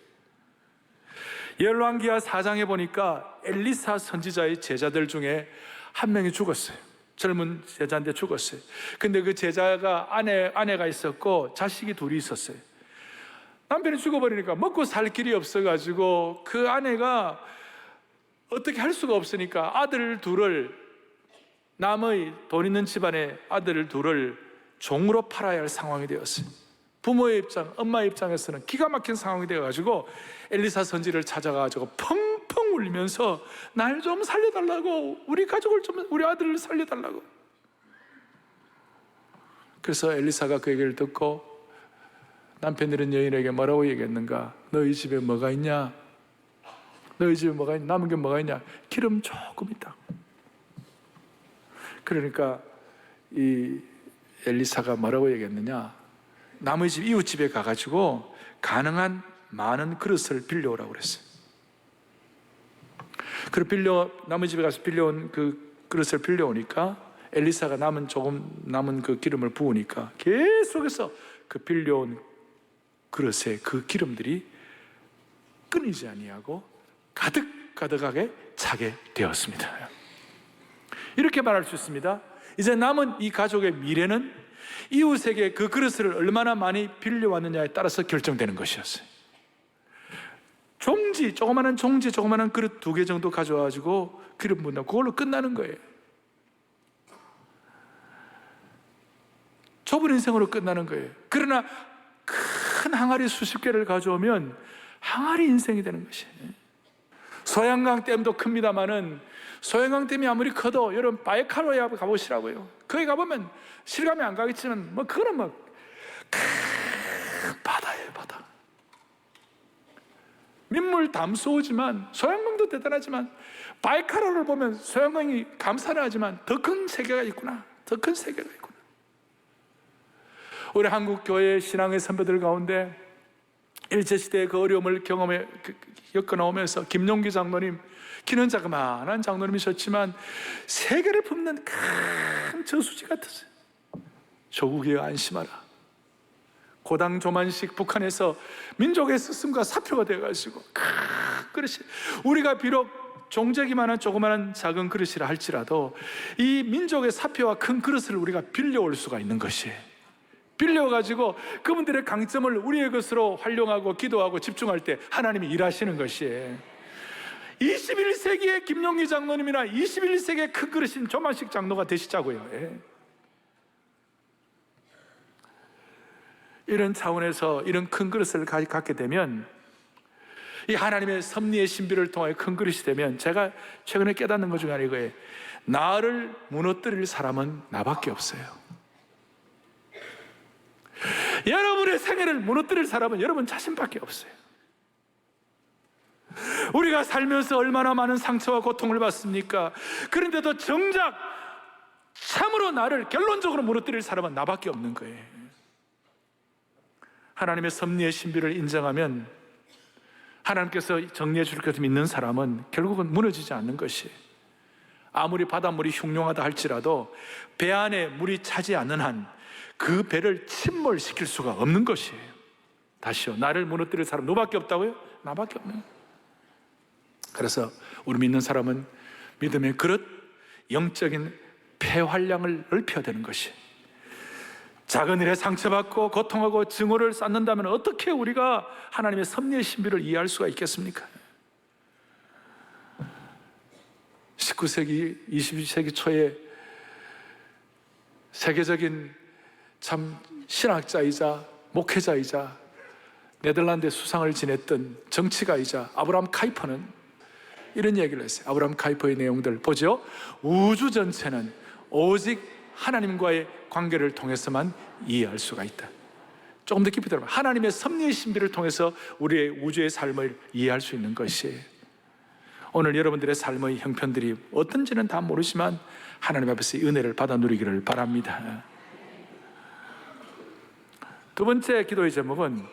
열왕기하 4장에 보니까 엘리사 선지자의 제자들 중에 한 명이 죽었어요. 젊은 제자인데 죽었어요. 근데 그 제자가 아내가 있었고 자식이 둘이 있었어요. 남편이 죽어버리니까 먹고 살 길이 없어가지고 그 아내가 어떻게 할 수가 없으니까 아들 둘을, 남의 돈 있는 집안의 아들을 둘을 종으로 팔아야 할 상황이 되었어요. 부모의 입장, 엄마의 입장에서는 기가 막힌 상황이 되어가지고 엘리사 선지를 찾아가지고 펑펑 울면서 날 좀 살려달라고, 우리 가족을 좀, 우리 아들을 살려달라고. 그래서 엘리사가 그 얘기를 듣고 남편들은 여인에게 뭐라고 얘기했는가? 너희 집에 뭐가 있냐? 너희 집에 뭐가 있냐? 남은 게 뭐가 있냐? 기름 조금 있다. 그러니까 이 엘리사가 뭐라고 얘기했느냐? 남의 집, 이웃 집에 가가지고 가능한 많은 그릇을 빌려오라고 그랬어요. 남의 집에 가서 빌려온 그 그릇을 빌려오니까 엘리사가 남은 그 기름을 부으니까 계속해서 그 빌려온 그릇에 그 기름들이 끊이지 아니하고 가득가득하게 차게 되었습니다. 이렇게 말할 수 있습니다. 이제 남은 이 가족의 미래는 이웃에게 그 그릇을 얼마나 많이 빌려왔느냐에 따라서 결정되는 것이었어요. 조그마한 그릇 2개 정도 가져와가지고 기름 붓는다, 그걸로 끝나는 거예요. 좁은 인생으로 끝나는 거예요. 그러나 큰 항아리 수십 개를 가져오면 항아리 인생이 되는 것이에요. 소양강 댐도 큽니다마는 소양강 댐이 아무리 커도 여러분 바이칼로에 가보시라고요. 거기 가보면 실감이 안 가겠지만 그거는 큰 바다예요, 바다. 민물 담수호지만 소양강도 대단하지만 바이칼로를 보면 소양강이 감사를 하지만 더 큰 세계가 있구나, 더 큰 세계가 있구나. 우리 한국 교회 신앙의 선배들 가운데 일제시대의 그 어려움을 겪어나오면서 김용기 장로님, 키는 자그마한 장로님이셨지만 세계를 품는 큰 저수지 같았어요. 조국이여 안심하라. 고당 조만식 북한에서 민족의 스승과 사표가 되어가지고 큰 그릇이, 우리가 비록 종재기만한 조그마한 작은 그릇이라 할지라도 이 민족의 사표와 큰 그릇을 우리가 빌려올 수가 있는 것이에요. 빌려가지고 그분들의 강점을 우리의 것으로 활용하고 기도하고 집중할 때 하나님이 일하시는 것이에요. 21세기의 김용기 장로님이나 21세기의 큰 그릇인 조만식 장로가 되시자고요. 이런 차원에서 이런 큰 그릇을 갖게 되면, 이 하나님의 섭리의 신비를 통하여 큰 그릇이 되면, 제가 최근에 깨닫는 것 중에 하나 이거예요. 나를 무너뜨릴 사람은 나밖에 없어요. 여러분의 생애를 무너뜨릴 사람은 여러분 자신밖에 없어요. 우리가 살면서 얼마나 많은 상처와 고통을 받습니까? 그런데도 정작 참으로 나를 결론적으로 무너뜨릴 사람은 나밖에 없는 거예요. 하나님의 섭리의 신비를 인정하면 하나님께서 정리해 줄 것을 믿는 사람은 결국은 무너지지 않는 것이에요. 아무리 바닷물이 흉흉하다 할지라도 배 안에 물이 차지 않는 한 그 배를 침몰시킬 수가 없는 것이에요. 다시요, 나를 무너뜨릴 사람 너밖에 없다고요? 나밖에 없는 거예요. 그래서 우리 믿는 사람은 믿음의 그릇, 영적인 폐활량을 넓혀야 되는 것이에요. 작은 일에 상처받고 고통하고 증오를 쌓는다면 어떻게 우리가 하나님의 섭리의 신비를 이해할 수가 있겠습니까? 19세기, 20세기 초에 세계적인 참 신학자이자 목회자이자 네덜란드의 수상을 지냈던 정치가이자 아브라함 카이퍼는 이런 얘기를 했어요. 아브라함 카이퍼의 내용들 보죠. 우주 전체는 오직 하나님과의 관계를 통해서만 이해할 수가 있다. 조금 더 깊이 들어봐. 하나님의 섭리의 신비를 통해서 우리의 우주의 삶을 이해할 수 있는 것이에요. 오늘 여러분들의 삶의 형편들이 어떤지는 다 모르지만 하나님 앞에서 이 은혜를 받아 누리기를 바랍니다. 두 번째 기도의 제목은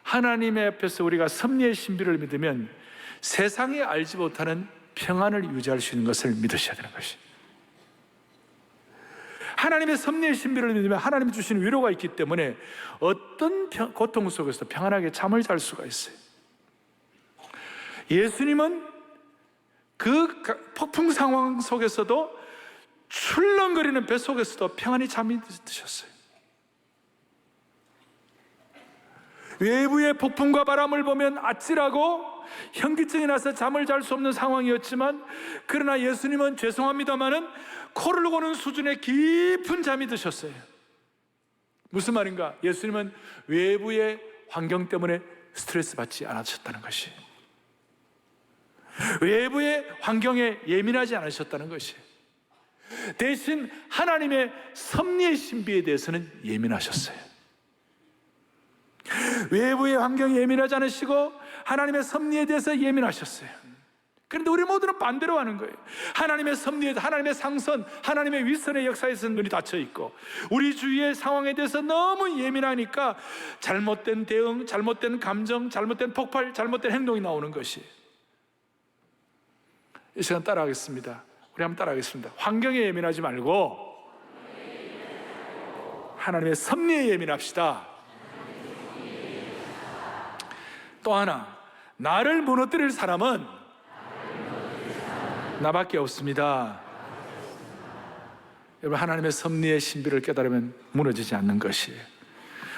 하나님의 앞에서 우리가 섭리의 신비를 믿으면 세상이 알지 못하는 평안을 유지할 수 있는 것을 믿으셔야 되는 것이. 하나님의 섭리의 신비를 믿으면 하나님이 주시는 위로가 있기 때문에 어떤 고통 속에서도 평안하게 잠을 잘 수가 있어요. 예수님은 그 폭풍 상황 속에서도 출렁거리는 배 속에서도 평안히 잠이 드셨어요. 외부의 폭풍과 바람을 보면 아찔하고 현기증이 나서 잠을 잘 수 없는 상황이었지만, 그러나 예수님은 죄송합니다마는 코를 고는 수준의 깊은 잠이 드셨어요. 무슨 말인가? 예수님은 외부의 환경 때문에 스트레스 받지 않으셨다는 것이, 외부의 환경에 예민하지 않으셨다는 것이, 대신 하나님의 섭리의 신비에 대해서는 예민하셨어요. 외부의 환경에 예민하지 않으시고 하나님의 섭리에 대해서 예민하셨어요. 그런데 우리 모두는 반대로 하는 거예요. 하나님의 섭리에, 하나님의 상선, 하나님의 윗선의 역사에서 눈이 닫혀 있고 우리 주위의 상황에 대해서 너무 예민하니까 잘못된 대응, 잘못된 감정, 잘못된 폭발, 잘못된 행동이 나오는 것이. 이 시간 따라하겠습니다. 우리 한번 따라하겠습니다. 환경에 예민하지 말고 하나님의 섭리에 예민합시다. 또 하나, 나를 무너뜨릴 사람은 나밖에 없습니다. 여러분, 하나님의 섭리의 신비를 깨달으면 무너지지 않는 것이에요.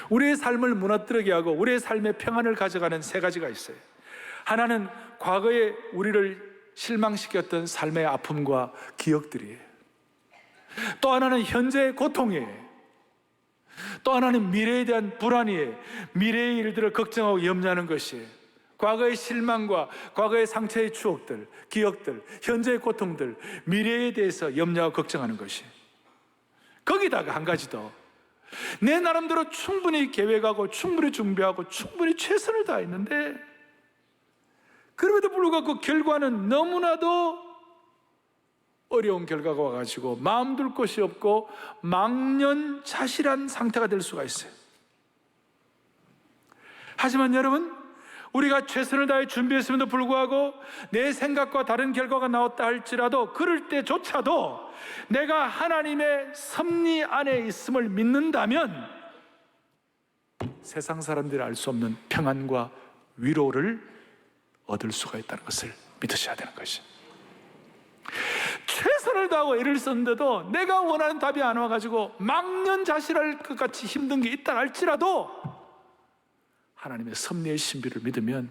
우리의 삶을 무너뜨리게 하고 우리의 삶의 평안을 가져가는 세 가지가 있어요. 하나는 과거에 우리를 실망시켰던 삶의 아픔과 기억들이에요. 또 하나는 현재의 고통이에요. 또 하나는 미래에 대한 불안이에요. 미래의 일들을 걱정하고 염려하는 것이에요. 과거의 실망과 과거의 상처의 추억들, 기억들, 현재의 고통들, 미래에 대해서 염려하고 걱정하는 것이에요. 거기다가 한 가지 더, 내 나름대로 충분히 계획하고 충분히 준비하고 충분히 최선을 다했는데 그럼에도 불구하고 결과는 너무나도 어려운 결과가 와가지고 마음 둘 곳이 없고 망연자실한 상태가 될 수가 있어요. 하지만 여러분, 우리가 최선을 다해 준비했음에도 불구하고 내 생각과 다른 결과가 나왔다 할지라도, 그럴 때조차도 내가 하나님의 섭리 안에 있음을 믿는다면 세상 사람들이 알 수 없는 평안과 위로를 얻을 수가 있다는 것을 믿으셔야 되는 것이죠. 최선을 다하고 애를 썼는데도 내가 원하는 답이 안 와가지고 망연자실할 것 같이 힘든 게 있다 할지라도 하나님의 섭리의 신비를 믿으면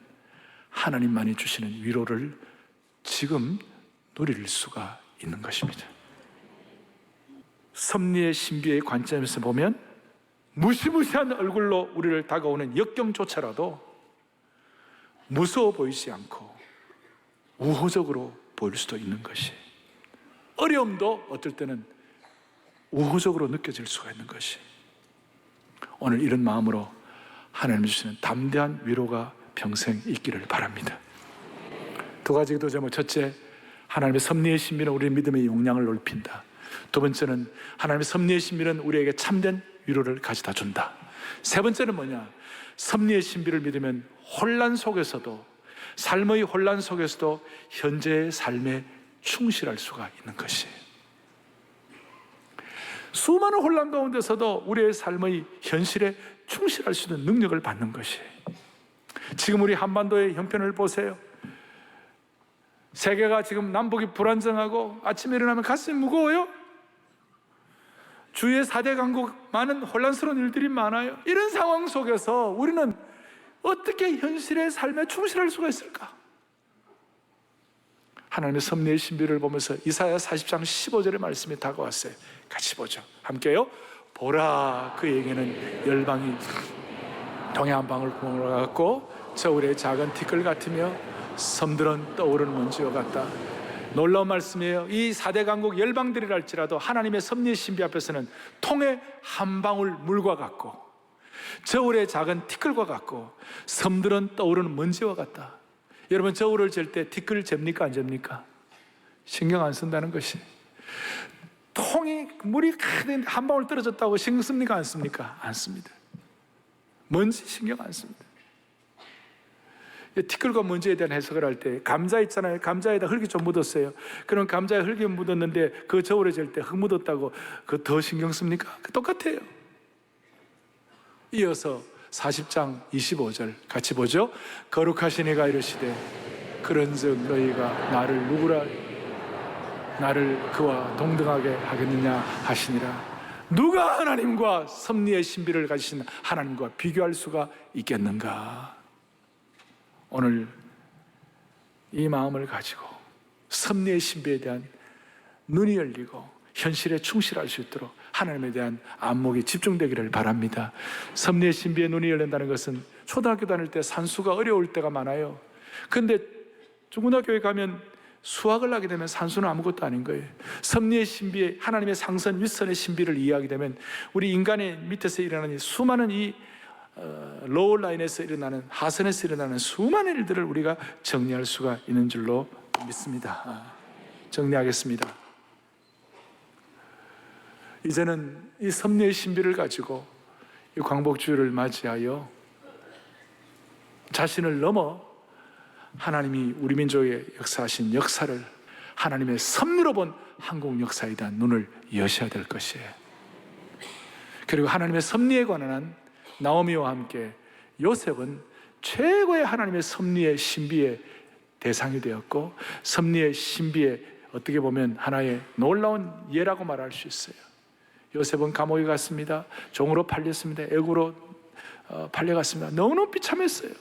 하나님만이 주시는 위로를 지금 누릴 수가 있는 것입니다. 섭리의 신비의 관점에서 보면 무시무시한 얼굴로 우리를 다가오는 역경조차라도 무서워 보이지 않고 우호적으로 보일 수도 있는 것이, 어려움도 어떨 때는 우호적으로 느껴질 수가 있는 것이, 오늘 이런 마음으로 하나님 주시는 담대한 위로가 평생 있기를 바랍니다. 두 가지 기도 제목, 첫째, 하나님의 섭리의 신비는 우리의 믿음의 용량을 넓힌다. 두 번째는 하나님의 섭리의 신비는 우리에게 참된 위로를 가져다 준다. 세 번째는 뭐냐? 섭리의 신비를 믿으면 혼란 속에서도, 삶의 혼란 속에서도 현재의 삶에 충실할 수가 있는 것이에요. 수많은 혼란 가운데서도 우리의 삶의 현실에 충실할 수 있는 능력을 받는 것이에요. 지금 우리 한반도의 형편을 보세요. 세계가 지금 남북이 불안정하고 아침에 일어나면 가슴이 무거워요. 주위에 4대 강국, 많은 혼란스러운 일들이 많아요. 이런 상황 속에서 우리는 어떻게 현실의 삶에 충실할 수가 있을까? 하나님의 섭리의 신비를 보면서 이사야 40장 15절의 말씀이 다가왔어요. 같이 보죠. 함께요. 보라, 그에게는 열방이 동해안방울 구멍으로 같고 저울의 작은 티끌 같으며 섬들은 떠오르는 먼지와 같다. 놀라운 말씀이에요. 이 4대 강국 열방들이라 할지라도 하나님의 섭리의 신비 앞에서는 통의 한 방울 물과 같고 저울의 작은 티끌과 같고 섬들은 떠오르는 먼지와 같다. 여러분, 저울을 잴 때 티끌을 잽니까 안 잽니까? 신경 안 쓴다는 것이. 통이 물이 한 방울 떨어졌다고 신경 씁니까 안 씁니까? 안 씁니다. 먼지 신경 안 씁니다. 티끌과 먼지에 대한 해석을 할 때 감자 있잖아요. 감자에다 흙이 좀 묻었어요. 그럼 감자에 흙이 묻었는데 그 저울에 잴 때 흙 묻었다고 그 더 신경 씁니까? 똑같아요. 이어서 40장 25절 같이 보죠. 거룩하신 이가 이르시되 그런즉 너희가 나를 그와 동등하게 하겠느냐 하시니라. 누가 하나님과 섭리의 신비를 가지신 하나님과 비교할 수가 있겠는가? 오늘 이 마음을 가지고 섭리의 신비에 대한 눈이 열리고 현실에 충실할 수 있도록 하나님에 대한 안목이 집중되기를 바랍니다. 섭리의 신비에 눈이 열린다는 것은 초등학교 다닐 때 산수가 어려울 때가 많아요. 그런데 중고등학교에 가면 수학을 하게 되면 산수는 아무것도 아닌 거예요. 섭리의 신비에 하나님의 상선 윗선의 신비를 이해하게 되면 우리 인간의 밑에서 일어나는 수많은 이 로우 라인에서 일어나는, 하선에서 일어나는 수많은 일들을 우리가 정리할 수가 있는 줄로 믿습니다. 정리하겠습니다. 이제는 이 섭리의 신비를 가지고 이 광복주의를 맞이하여 자신을 넘어 하나님이 우리 민족에 역사하신 역사를 하나님의 섭리로 본 한국 역사에 대한 눈을 여셔야 될 것이에요. 그리고 하나님의 섭리에 관한 나오미와 함께 요셉은 최고의 하나님의 섭리의 신비의 대상이 되었고, 섭리의 신비의 어떻게 보면 하나의 놀라운 예라고 말할 수 있어요. 요셉은 감옥에 갔습니다. 종으로 팔렸습니다. 애굽으로 팔려갔습니다. 너무너무 비참했어요.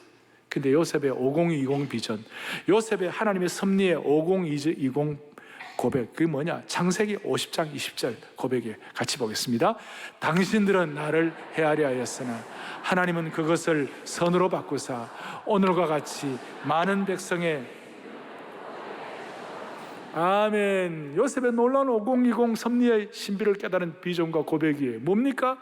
근데 요셉의 5020 비전, 요셉의 하나님의 섭리의 5020 고백, 그게 뭐냐? 창세기 50장 20절 고백에 같이 보겠습니다. 당신들은 나를 헤아려 하였으나 하나님은 그것을 선으로 바꾸사 오늘과 같이 많은 백성의, 아멘. 요셉의 놀라운 5020 섭리의 신비를 깨달은 비전과 고백이 뭡니까?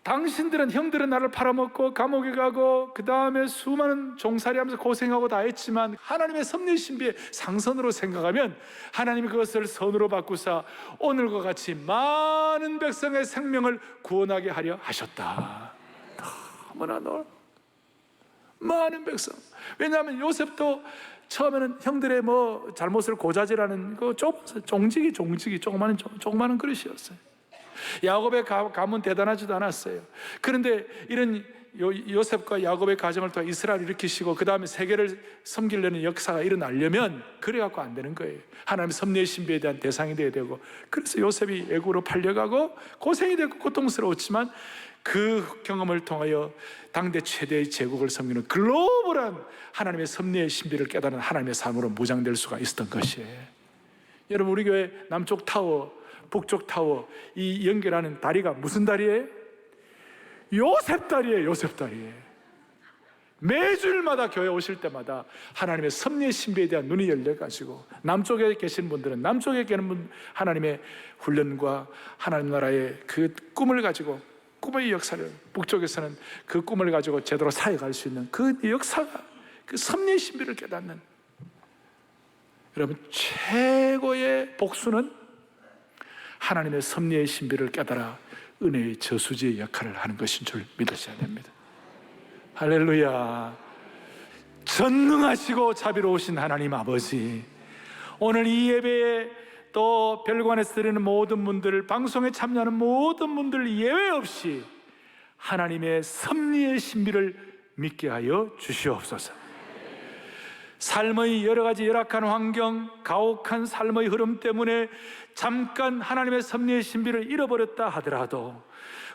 당신들은, 형들은 나를 팔아먹고 감옥에 가고 그 다음에 수많은 종살이하면서 고생하고 다 했지만 하나님의 섭리의 신비의 상선으로 생각하면 하나님이 그것을 선으로 바꾸사 오늘과 같이 많은 백성의 생명을 구원하게 하려 하셨다. 너무나 많은 백성. 왜냐하면 요셉도 처음에는 형들의 잘못을 고자질하는 그 종직이 조그마한 그릇이었어요. 야곱의 가문 대단하지도 않았어요. 그런데 이런 요셉과 야곱의 가정을 통해 이스라엘을 일으키시고 그 다음에 세계를 섬기려는 역사가 일어나려면 그래갖고 안 되는 거예요. 하나님의 섭리의 신비에 대한 대상이 되어야 되고, 그래서 요셉이 애굽으로 팔려가고 고생이 되고 고통스러웠지만 그 경험을 통하여 당대 최대의 제국을 섬기는 글로벌한 하나님의 섭리의 신비를 깨달은 하나님의 삶으로 무장될 수가 있었던 것이에요. 여러분, 우리 교회 남쪽 타워, 북쪽 타워 이 연결하는 다리가 무슨 다리예요? 요셉 다리예요. 요셉 다리예요. 매주일마다 교회 오실 때마다 하나님의 섭리의 신비에 대한 눈이 열려가지고 남쪽에 계신 분들은 남쪽에 계신 분 하나님의 훈련과 하나님 나라의 그 꿈을 가지고 꿈의 역사를, 북쪽에서는 그 꿈을 가지고 제대로 살아갈 수 있는 그 역사가, 그 섭리의 신비를 깨닫는, 여러분 최고의 복수는 하나님의 섭리의 신비를 깨달아 은혜의 저수지의 역할을 하는 것인 줄 믿으셔야 됩니다. 할렐루야. 전능하시고 자비로우신 하나님 아버지, 오늘 이 예배에 또 별관에서 드리는 모든 분들, 방송에 참여하는 모든 분들 예외 없이 하나님의 섭리의 신비를 믿게 하여 주시옵소서. 삶의 여러 가지 열악한 환경, 가혹한 삶의 흐름 때문에 잠깐 하나님의 섭리의 신비를 잃어버렸다 하더라도,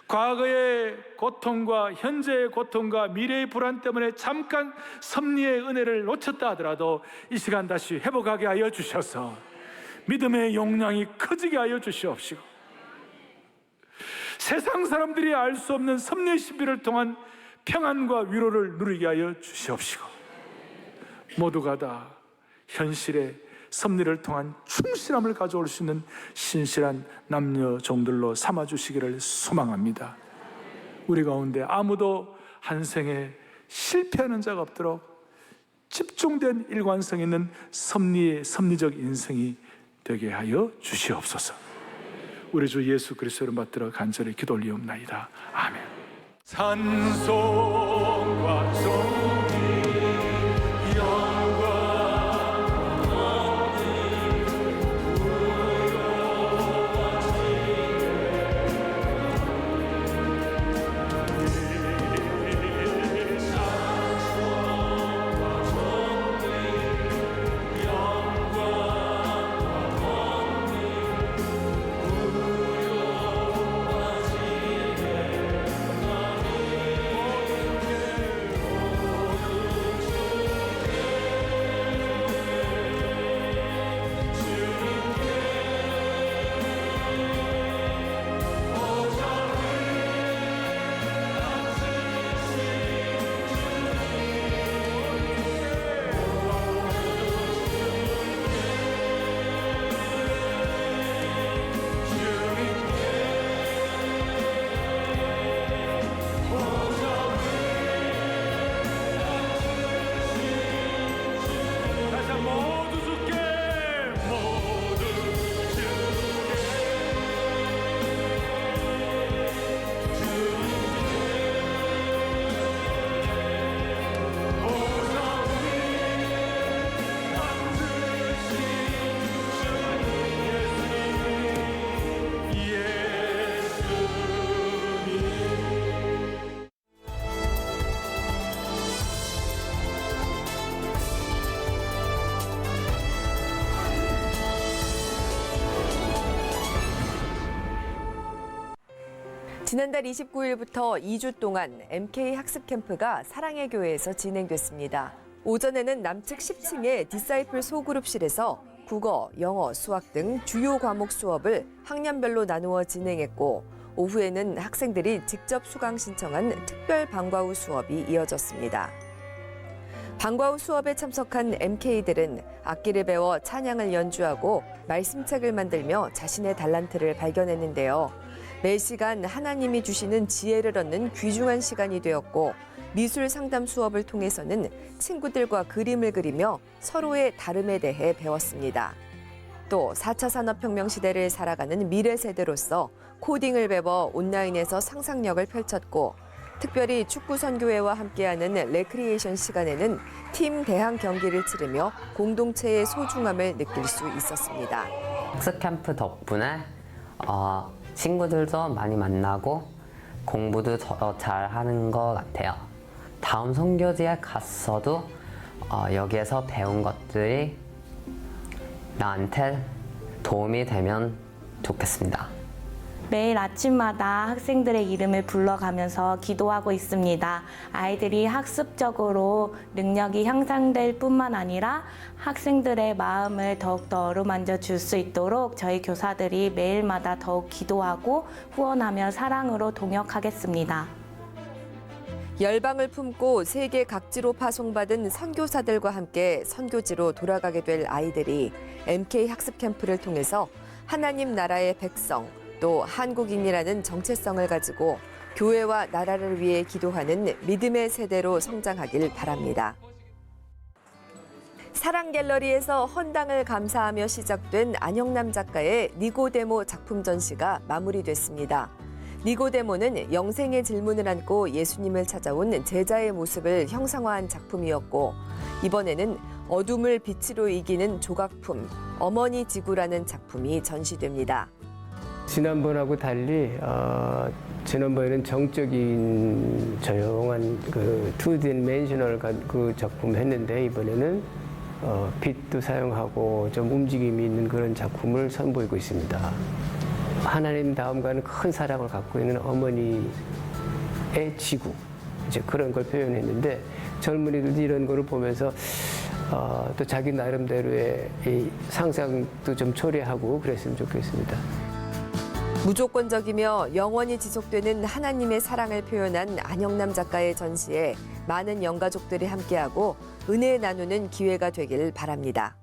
과거의 고통과 현재의 고통과 미래의 불안 때문에 잠깐 섭리의 은혜를 놓쳤다 하더라도 이 시간 다시 회복하게 하여 주셔서 믿음의 용량이 커지게 하여 주시옵시고, 세상 사람들이 알 수 없는 섭리의 신비를 통한 평안과 위로를 누리게 하여 주시옵시고, 모두가 다 현실에 섭리를 통한 충실함을 가져올 수 있는 신실한 남녀 종들로 삼아주시기를 소망합니다. 우리 가운데 아무도 한 생에 실패하는 자가 없도록 집중된 일관성 있는 섭리적 인생이 되게 하여 주시옵소서. 우리 주 예수 그리스도를 받들어 간절히 기도 올리옵나이다. 아멘. 찬송과颂이 영광 지난달 29일부터 2주 동안 MK 학습 캠프가 사랑의 교회에서 진행됐습니다. 오전에는 남측 10층의 디사이플 소그룹실에서 국어, 영어, 수학 등 주요 과목 수업을 학년별로 나누어 진행했고, 오후에는 학생들이 직접 수강 신청한 특별 방과 후 수업이 이어졌습니다. 방과 후 수업에 참석한 MK들은 악기를 배워 찬양을 연주하고 말씀책을 만들며 자신의 달란트를 발견했는데요. 매 시간 하나님이 주시는 지혜를 얻는 귀중한 시간이 되었고, 미술 상담 수업을 통해서는 친구들과 그림을 그리며 서로의 다름에 대해 배웠습니다. 또 4차 산업혁명 시대를 살아가는 미래 세대로서 코딩을 배워 온라인에서 상상력을 펼쳤고, 특별히 축구 선교회와 함께하는 레크리에이션 시간에는 팀 대항 경기를 치르며 공동체의 소중함을 느낄 수 있었습니다. 학습 캠프 덕분에 친구들도 많이 만나고 공부도 더 잘하는 것 같아요. 다음 선교지에 갔어도 여기에서 배운 것들이 나한테 도움이 되면 좋겠습니다. 매일 아침마다 학생들의 이름을 불러가면서 기도하고 있습니다. 아이들이 학습적으로 능력이 향상될 뿐만 아니라 학생들의 마음을 더욱더 어루만져 줄 수 있도록 저희 교사들이 매일마다 더욱 기도하고 후원하며 사랑으로 동역하겠습니다. 열방을 품고 세계 각지로 파송받은 선교사들과 함께 선교지로 돌아가게 될 아이들이 MK 학습 캠프를 통해서 하나님 나라의 백성, 또 한국인이라는 정체성을 가지고 교회와 나라를 위해 기도하는 믿음의 세대로 성장하길 바랍니다. 사랑갤러리에서 헌당을 감사하며 시작된 안영남 작가의 니고데모 작품 전시가 마무리됐습니다. 니고데모는 영생의 질문을 안고 예수님을 찾아온 제자의 모습을 형상화한 작품이었고, 이번에는 어둠을 빛으로 이기는 조각품 어머니 지구라는 작품이 전시됩니다. 지난번하고 달리 지난번에는 정적인 조용한 그 2디멘셔널 그 작품 했는데, 이번에는 빛도 사용하고 좀 움직임이 있는 그런 작품을 선보이고 있습니다. 하나님 다음과는 큰 사랑을 갖고 있는 어머니의 지구, 이제 그런 걸 표현했는데, 젊은이들도 이런 거를 보면서 또 자기 나름대로의 이 상상도 좀 초래하고 그랬으면 좋겠습니다. 무조건적이며 영원히 지속되는 하나님의 사랑을 표현한 안영남 작가의 전시에 많은 영가족들이 함께하고 은혜 나누는 기회가 되길 바랍니다.